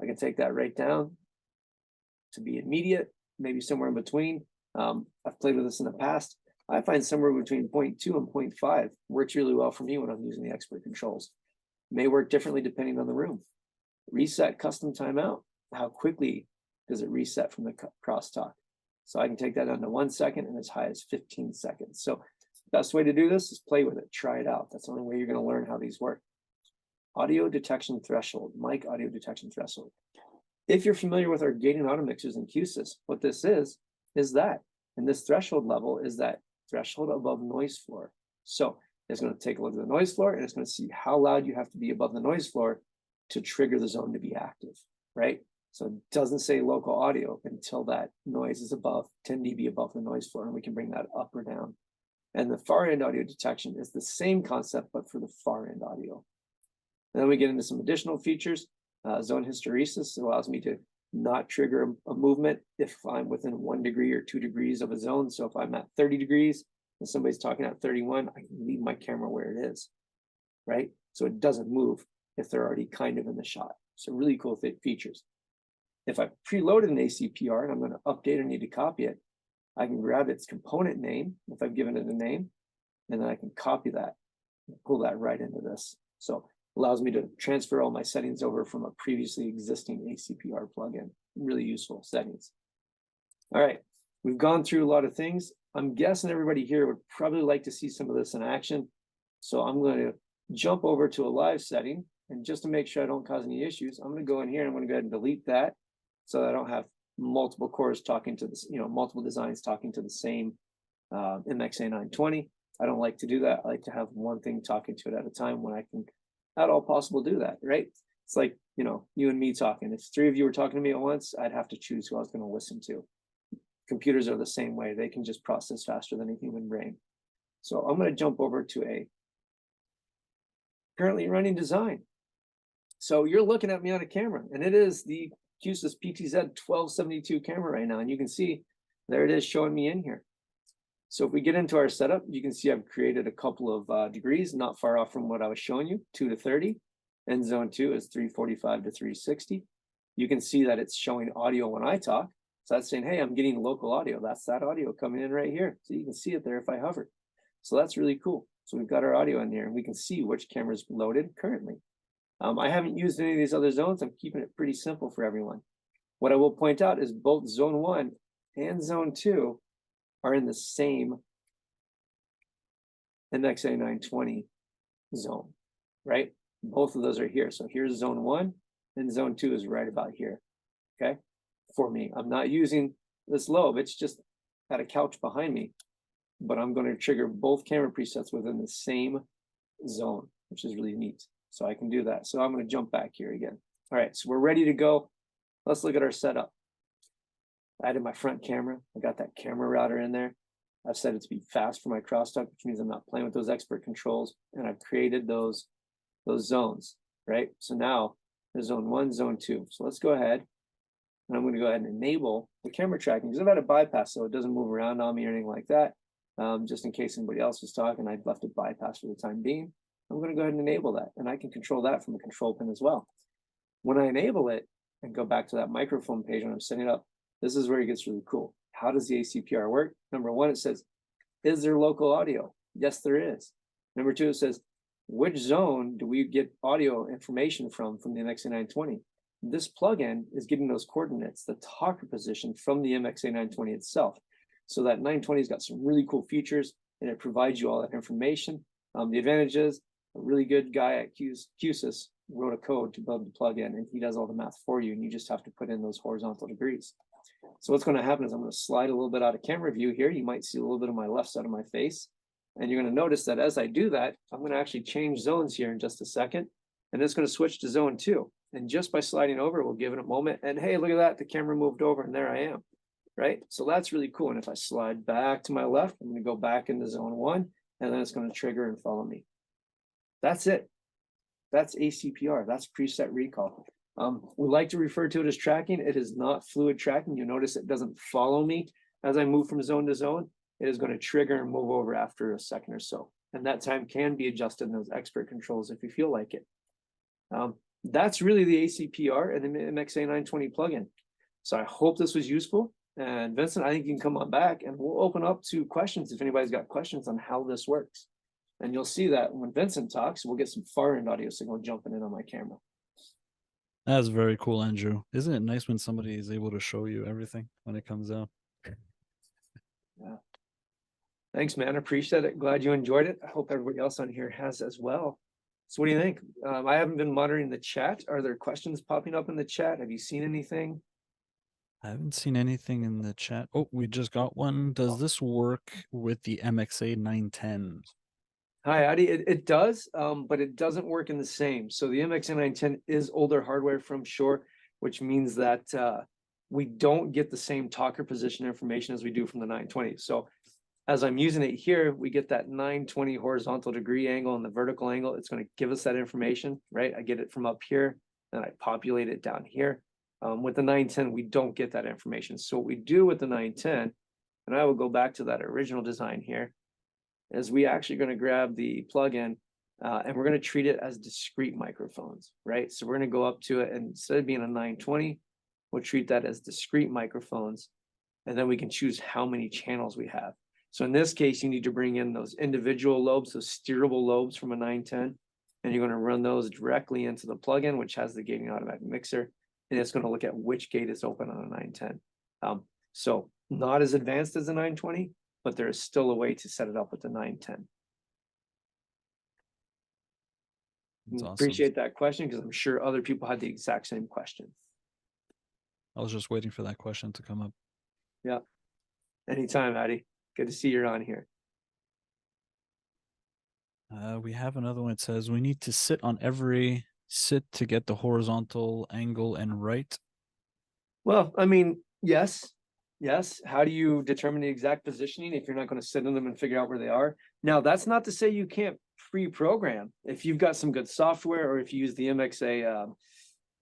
I can take that right down to be immediate, maybe somewhere in between. I've played with this in the past. I find somewhere between 0.2 and 0.5 works really well for me when I'm using the expert controls. It may work differently depending on the room. Reset custom timeout. How quickly does it reset from the crosstalk? So I can take that down to 1 second and as high as 15 seconds. So best way to do this is play with it, try it out. That's the only way you're going to learn how these work. Audio detection threshold, mic audio detection threshold. If you're familiar with our gating auto mixers in Q-SYS, what this is that. And this threshold level is that threshold above noise floor. So it's going to take a look at the noise floor and it's going to see how loud you have to be above the noise floor to trigger the zone to be active, right? So it doesn't say local audio until that noise is above 10 dB above the noise floor, and we can bring that up or down. And the far end audio detection is the same concept, but for the far end audio. And then we get into some additional features. Zone hysteresis allows me to not trigger a movement if I'm within 1 degree or 2 degrees of a zone. So if I'm at 30 degrees and somebody's talking at 31, I can leave my camera where it is, right? So it doesn't move if they're already kind of in the shot. So really cool features. If I preloaded an ACPR and I'm going to update or need to copy it, I can grab its component name if I've given it a name, and then I can copy that and pull that right into this. So allows me to transfer all my settings over from a previously existing ACPR plugin. Really useful settings. All right, we've gone through a lot of things. I'm guessing everybody here would probably like to see some of this in action. So I'm going to jump over to a live setting, and just to make sure I don't cause any issues, I'm going to go in here and I'm going to go ahead and delete that so that I don't have multiple cores talking to this, multiple designs talking to the same MXA920. I don't like to do that. I like to have one thing talking to it at a time when I can at all possible do that, right? It's like, you and me talking. If 3 of you were talking to me at once, I'd have to choose who I was going to listen to. Computers are the same way. They can just process faster than a human brain. So I'm going to jump over to a currently running design. So you're looking at me on a camera, and it is the Q-SYS PTZ 1272 camera right now. And you can see there it is showing me in here. So if we get into our setup, you can see I've created a couple of degrees, not far off from what I was showing you, 2 to 30. And zone 2 is 345 to 360. You can see that it's showing audio when I talk. So that's saying, hey, I'm getting local audio. That's that audio coming in right here. So you can see it there if I hover. So that's really cool. So we've got our audio in there, and we can see which camera is loaded currently. I haven't used any of these other zones. I'm keeping it pretty simple for everyone. What I will point out is both zone 1 and zone 2 are in the same MXA920 zone, right? Both of those are here. So here's zone 1 and zone 2 is right about here, okay? For me, I'm not using this lobe. It's just at a couch behind me, but I'm going to trigger both camera presets within the same zone, which is really neat. So I can do that. So I'm going to jump back here again. All right, so we're ready to go. Let's look at our setup. I added my front camera. I got that camera router in there. I've set it to be fast for my crosstalk, which means I'm not playing with those expert controls. And I've created those zones, right? So now there's zone 1, zone 2. So let's go ahead. And I'm going to go ahead and enable the camera tracking because I've had it bypass so it doesn't move around on me or anything like that. Just in case anybody else was talking, I've left it bypass for the time being. I'm going to go ahead and enable that, and I can control that from a control pin as well. When I enable it and go back to that microphone page when I'm setting it up, this is where it gets really cool. How does the ACPR work? Number 1, it says, is there local audio? Yes, there is. Number 2, it says, which zone do we get audio information from the MXA920? This plugin is getting those coordinates, the talker position from the MXA920 itself. So that 920's got some really cool features, and it provides you all that information. The advantage is a really good guy at Q-SYS wrote a code to build the plugin, and he does all the math for you, and you just have to put in those horizontal degrees. So what's going to happen is I'm going to slide a little bit out of camera view here. You might see a little bit of my left side of my face, and you're going to notice that as I do that, I'm going to actually change zones here in just a second, and it's going to switch to zone 2. And just by sliding over, we'll give it a moment, and hey, look at that, the camera moved over, and there I am, right? So that's really cool. And if I slide back to my left, I'm going to go back into zone 1, and then it's going to trigger and follow me. That's it. That's ACPR. That's preset recall. We like to refer to it as tracking. It is not fluid tracking. You notice it doesn't follow me as I move from zone to zone. It is going to trigger and move over after a second or so. And that time can be adjusted in those expert controls if you feel like it. That's really the ACPR and the MXA920 plugin. So I hope this was useful. And Vincent, I think you can come on back and we'll open up to questions if anybody's got questions on how this works. And you'll see that when Vincent talks, we'll get some far-end audio signal jumping in on my camera. That's very cool, Andrew. Isn't it nice when somebody is able to show you everything when it comes out? Yeah. Thanks, man. I appreciate it. Glad you enjoyed it. I hope everybody else on here has as well. So what do you think? I haven't been monitoring the chat. Are there questions popping up in the chat? Have you seen anything? I haven't seen anything in the chat. Oh, we just got one. Does this work with the MXA910? Hi, Adi. It does, but it doesn't work in the same. So the MXA910 is older hardware from Shure, which means that we don't get the same talker position information as we do from the 920. So as I'm using it here, we get that 920 horizontal degree angle and the vertical angle. It's going to give us that information, right? I get it from up here, and I populate it down here. With the 910, we don't get that information. So what we do with the 910, and I will go back to that original design here, is we actually going to grab the plugin and we're going to treat it as discrete microphones, right? So we're going to go up to it, and instead of being a 920, we'll treat that as discrete microphones, and then we can choose how many channels we have. So in this case, you need to bring in those individual lobes, those steerable lobes from a 910, and you're going to run those directly into the plugin, which has the gating automatic mixer, and it's going to look at which gate is open on a 910. So not as advanced as a 920, but there is still a way to set it up with the 910. That's awesome. Appreciate that question because I'm sure other people had the exact same question. I was just waiting for that question to come up. Yeah. Anytime, Addy. Good to see you're on here. We have another one. It says we need to sit on every sit to get the horizontal angle and right. Well, I mean, yes. How do you determine the exact positioning if you're not going to sit in them and figure out where they are? Now, that's not to say you can't pre-program. If you've got some good software, or if you use the MXA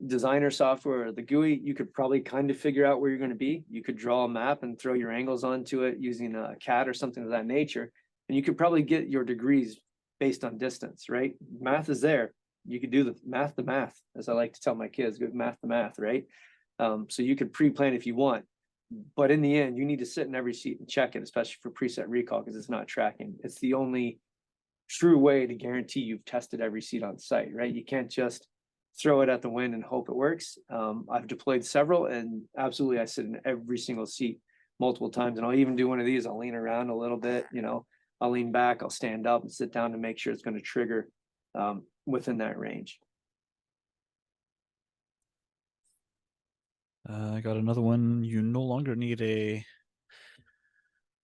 designer software or the GUI, you could probably kind of figure out where you're going to be. You could draw a map and throw your angles onto it using a CAD or something of that nature. And you could probably get your degrees based on distance, right? Math is there. You could do the math, as I like to tell my kids, good math to math, right? So you could pre-plan if you want. But in the end, you need to sit in every seat and check it, especially for preset recall, because it's not tracking. It's the only true way to guarantee you've tested every seat on site, right? You can't just throw it at the wind and hope it works. I've deployed several, and absolutely I sit in every single seat multiple times. And I'll even do one of these. I'll lean around a little bit, I'll lean back, I'll stand up and sit down to make sure it's going to trigger within that range. I got another one. You no longer need a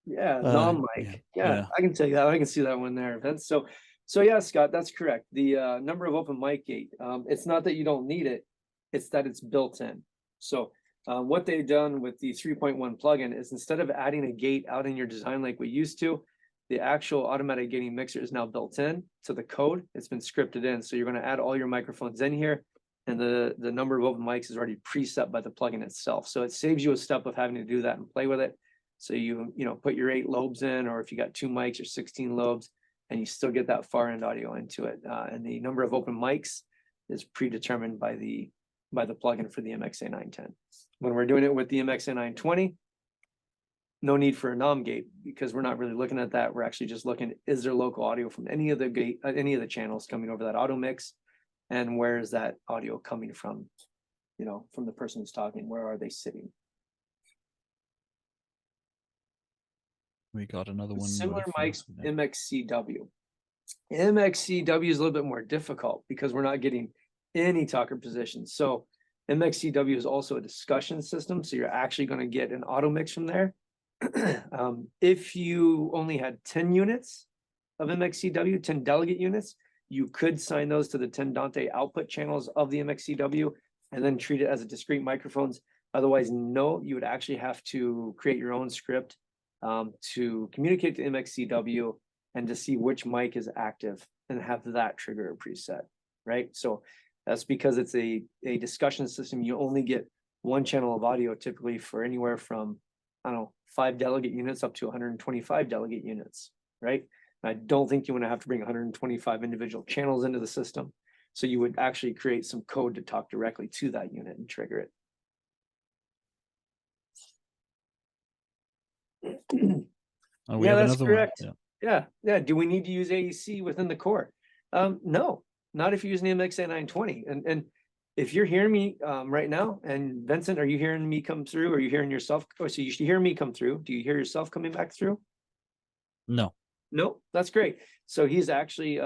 non-mic. Yeah, I can tell you that. I can see that one there, Vince. So yeah, Scott, that's correct. The number of open mic gate, it's not that you don't need it, it's that it's built in. So what they've done with the 3.1 plugin is, instead of adding a gate out in your design like we used to, the actual automatic gating mixer is now built in to the code. It's been scripted in. So you're going to add all your microphones in here, and the number of open mics is already preset by the plugin itself. So it saves you a step of having to do that and play with it. So you put your 8 lobes in, or if you got 2 mics or 16 lobes, and you still get that far end audio into it. And the number of open mics is predetermined by the plugin for the MXA910. When we're doing it with the MXA920, no need for a NOM gate, because we're not really looking at that. We're actually just looking, is there local audio from any of the channels coming over that auto mix, and where is that audio coming from? From the person who's talking, where are they sitting? We got another one. Similar mics, MXCW. MXCW is a little bit more difficult because we're not getting any talker position. So MXCW is also a discussion system. So you're actually going to get an auto mix from there. If you only had 10 units of MXCW, 10 delegate units, you could sign those to the 10 Dante output channels of the MXCW and then treat it as a discrete microphones. Otherwise, no, you would actually have to create your own script to communicate to MXCW and to see which mic is active and have that trigger a preset, right? So that's because it's a discussion system. You only get one channel of audio typically for anywhere from, 5 delegate units up to 125 delegate units, right? And I don't think you want to have to bring 125 individual channels into the system. So you would actually create some code to talk directly to that unit and trigger it. Yeah, that's correct. Yeah. Do we need to use AEC within the core? No, not if you're using the MXA920. And if you're hearing me right now, and Vincent, are you hearing me come through? Are you hearing yourself? Oh, so you should hear me come through. Do you hear yourself coming back through? No. No, that's great. So he's actually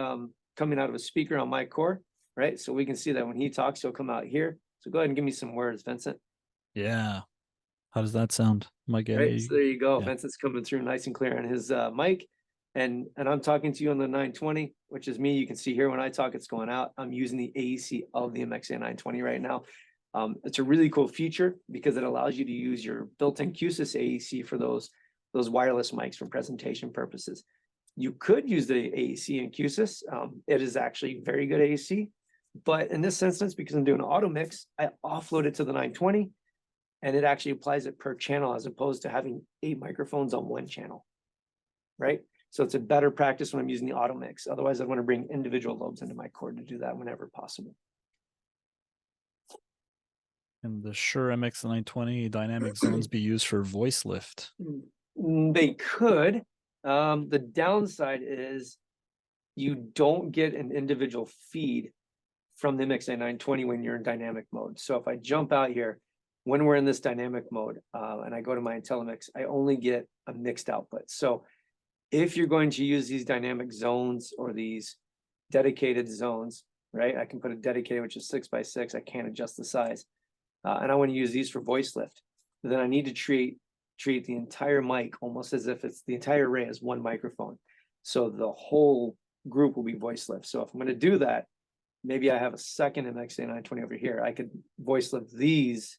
coming out of a speaker on my core, right? So we can see that when he talks, he'll come out here. So go ahead and give me some words, Vincent. Yeah. How does that sound? Right, so there you go. Yeah. Vincent's coming through nice and clear on his mic. And I'm talking to you on the 920, which is me. You can see here when I talk, it's going out. I'm using the AEC of the MXA920 right now. It's a really cool feature because it allows you to use your built-in Q-SYS AEC for those wireless mics for presentation purposes. You could use the AEC in Q-SYS. It is actually very good AEC. But in this instance, because I'm doing an auto mix, I offload it to the 920. And it actually applies it per channel as opposed to having 8 microphones on one channel, right? So it's a better practice when I'm using the auto mix. Otherwise, I want to bring individual lobes into my cord to do that whenever possible. Can the Shure MX920 dynamic zones be used for voice lift? They could. The downside is you don't get an individual feed from the MXA920 when you're in dynamic mode. So if I jump out here, when we're in this dynamic mode and I go to my IntelliMix, I only get a mixed output. So if you're going to use these dynamic zones or these dedicated zones, right? I can put a dedicated, which is 6x6. I can't adjust the size. And I want to use these for voice lift. Then I need to treat the entire mic almost as if it's the entire array as one microphone. So the whole group will be voice lift. So if I'm going to do that, maybe I have a second MXA920 over here. I could voice lift these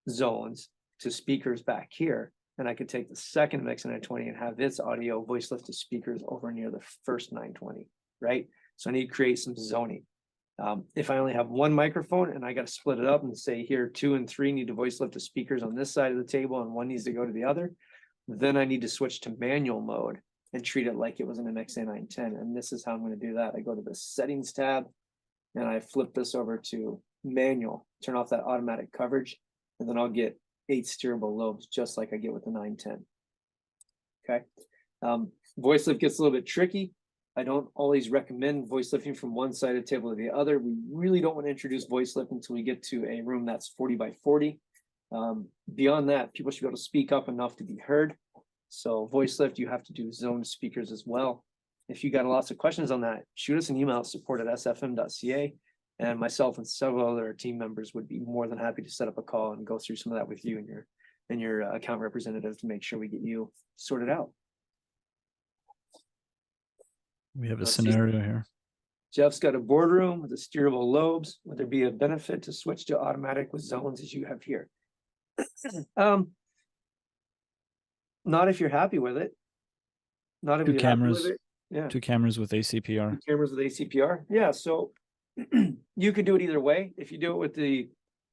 zones to speakers back here and I could take the second MXA920 and have its audio voice lifted speakers over near the first 920, right? So I need to create some zoning. If I only have one microphone and I got to split it up and say here 2 and 3 need to voice lift the speakers on this side of the table and one needs to go to the other, then I need to switch to manual mode and treat it like it was an MXA910. And this is how I'm going to do that. I go to the settings tab and I flip this over to manual, turn off that automatic coverage, and then I'll get 8 steerable lobes, just like I get with the 910. Okay. Voice lift gets a little bit tricky. I don't always recommend voice lifting from one side of the table to the other. We really don't want to introduce voice lift until we get to a room that's 40 by 40. Beyond that, people should be able to speak up enough to be heard. So voice lift, you have to do zone speakers as well. If you got lots of questions on that, shoot us an email at support@sfm.ca, and myself and several other team members would be more than happy to set up a call and go through some of that with you and your account representative to make sure we get you sorted out. We have a scenario here. Jeff's got a boardroom with the steerable lobes. Would there be a benefit to switch to automatic with zones as you have here? Not if you're happy with it. Not if Two you're cameras. happy with it. Yeah. 2 cameras with ACPR. 2 cameras with ACPR. Yeah. So you could do it either way. If you do it with the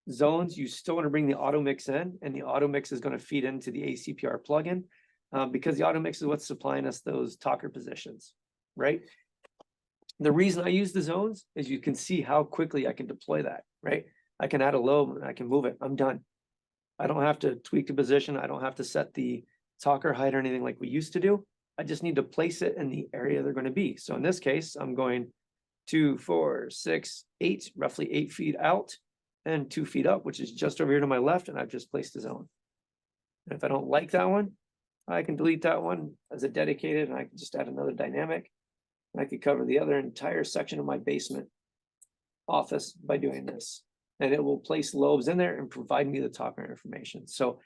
zones, you still want to bring the auto mix in, and the auto mix is going to feed into the ACPR plugin because the auto mix is what's supplying us those talker positions, right? The reason I use the zones is you can see how quickly I can deploy that, right? I can add a lobe and I can move it. I'm done. I don't have to tweak the position. I don't have to set the talker height or anything like we used to do. I just need to place it in the area they're going to be. So in this case, I'm going 2, 4, 6, 8, roughly 8 feet out and 2 feet up, which is just over here to my left. And I've just placed a zone. And if I don't like that one, I can delete that one as a dedicated, and I can just add another dynamic. And I could cover the other entire section of my basement office by doing this. And it will place lobes in there and provide me the talker information. So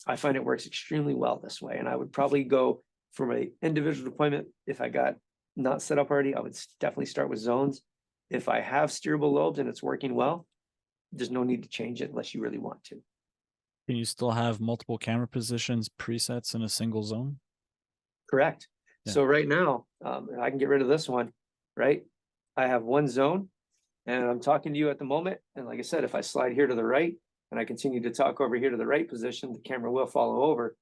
I find it works extremely well this way. And I would probably go from an individual deployment. If I got not set up already, I would definitely start with zones. If I have steerable lobes and it's working well, there's no need to change it unless you really want to. Can you still have multiple camera positions presets in a single zone? Correct. Yeah. So right now, I can get rid of this one, right? I have one zone and I'm talking to you at the moment. And like I said, if I slide here to the right and I continue to talk over here to the right position, the camera will follow over.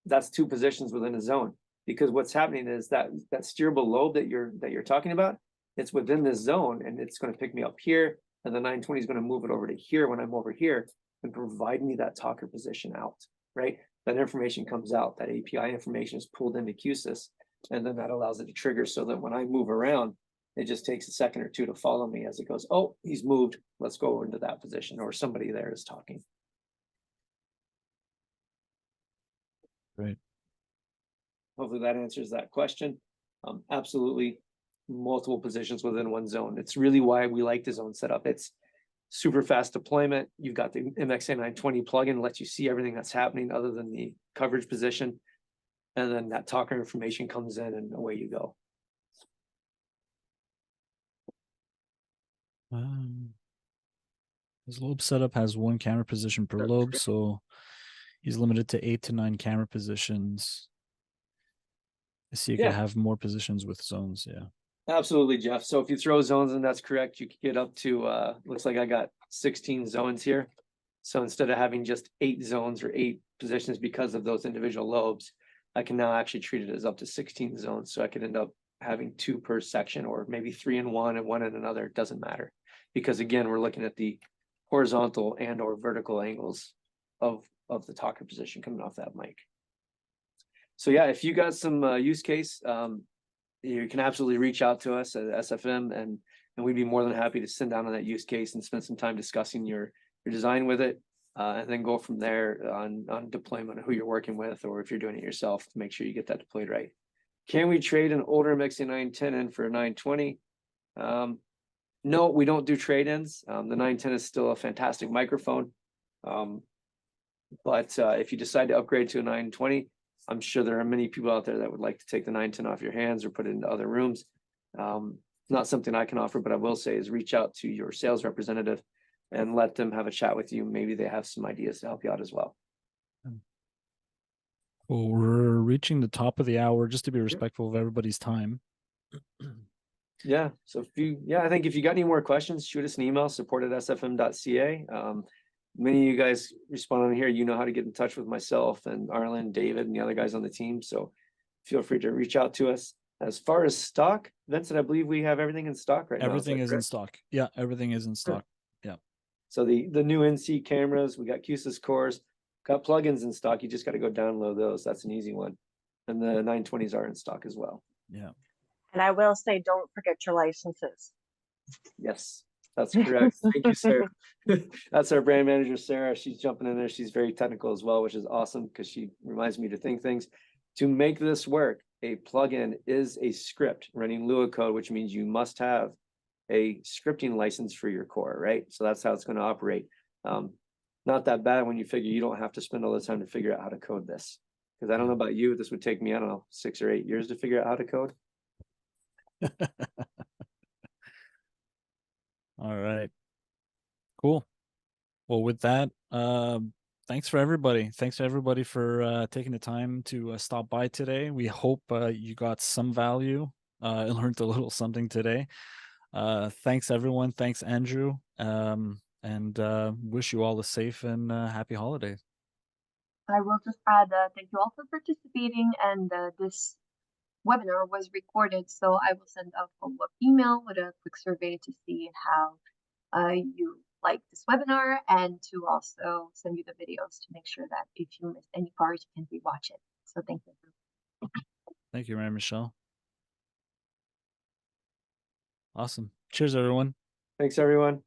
That's 2 positions within a zone, because what's happening is that steerable lobe that you're talking about, it's within this zone and it's going to pick me up here, and the 920 is going to move it over to here when I'm over here and provide me that talker position out, right? That information comes out, that API information is pulled into Q-SYS, and then that allows it to trigger so that when I move around, it just takes a second or 2 to follow me as it goes, oh, he's moved, let's go into that position, or somebody there is talking. Right. Hopefully that answers that question. Absolutely multiple positions within one zone. It's really why we like the zone setup. It's super fast deployment. You've got the MXA920 plugin, lets you see everything that's happening other than the coverage position. And then that talker information comes in and away you go. His lobe setup has 1 camera position per lobe, so he's limited to 8 to 9 camera positions. I see you can have more positions with zones. Yeah. Absolutely, Jeff. So if you throw zones in, that's correct. You could get up to, looks like I got 16 zones here. So instead of having just 8 zones or 8 positions because of those individual lobes, I can now actually treat it as up to 16 zones. So I could end up having 2 per section, or maybe 3 in one and 1 in another. It doesn't matter. Because again, we're looking at the horizontal and or vertical angles of the talker position coming off that mic. So yeah, if you got some use case, you can absolutely reach out to us at SFM, and we'd be more than happy to sit down on that use case and spend some time discussing your design with it, and then go from there on deployment of who you're working with, or if you're doing it yourself, to make sure you get that deployed right. Can we trade an older MXA910 in for a 920? No, we don't do trade-ins. The 910 is still a fantastic microphone. But if you decide to upgrade to a 920, I'm sure there are many people out there that would like to take the 910 off your hands or put it into other rooms. Not something I can offer, but I will say is reach out to your sales representative and let them have a chat with you. Maybe they have some ideas to help you out as well. Well, we're reaching the top of the hour. Just to be respectful of everybody's time. Yeah. So I think if you got any more questions, shoot us an email, support@sfm.ca. Many of you guys respond on here. You know how to get in touch with myself and Arlen, David, and the other guys on the team. So feel free to reach out to us. As far as stock, Vincent, I believe we have everything in stock right now. Everything is in stock. Yeah, everything is in stock. Yeah. So the new NC cameras, we got Q-SYS cores, got plugins in stock. You just got to go download those. That's an easy one. And the 920s are in stock as well. Yeah. And I will say, don't forget your licenses. Yes, that's correct. Thank you, Sarah. That's our brand manager, Sarah. She's jumping in there. She's very technical as well, which is awesome because she reminds me to think things. To make this work, a plugin is a script running Lua code, which means you must have a scripting license for your core, right? So that's how it's going to operate. Not that bad when you figure you don't have to spend all the time to figure out how to code this. Because I don't know about you, this would take me, I don't know, 6 or 8 years to figure out how to code. All right. Cool. Well, with that, thanks for everybody. Thanks to everybody for taking the time to stop by today. We hope you got some value and learned a little something today. Thanks everyone. Thanks Andrew. And wish you all a safe and happy holiday. I will just add thank you all for participating, and this webinar was recorded, so I will send a follow-up email with a quick survey to see how you like this webinar, and to also send you the videos to make sure that if you missed any part, you can rewatch it. So thank you. Thank you, Mary Michelle. Awesome. Cheers, everyone. Thanks, everyone.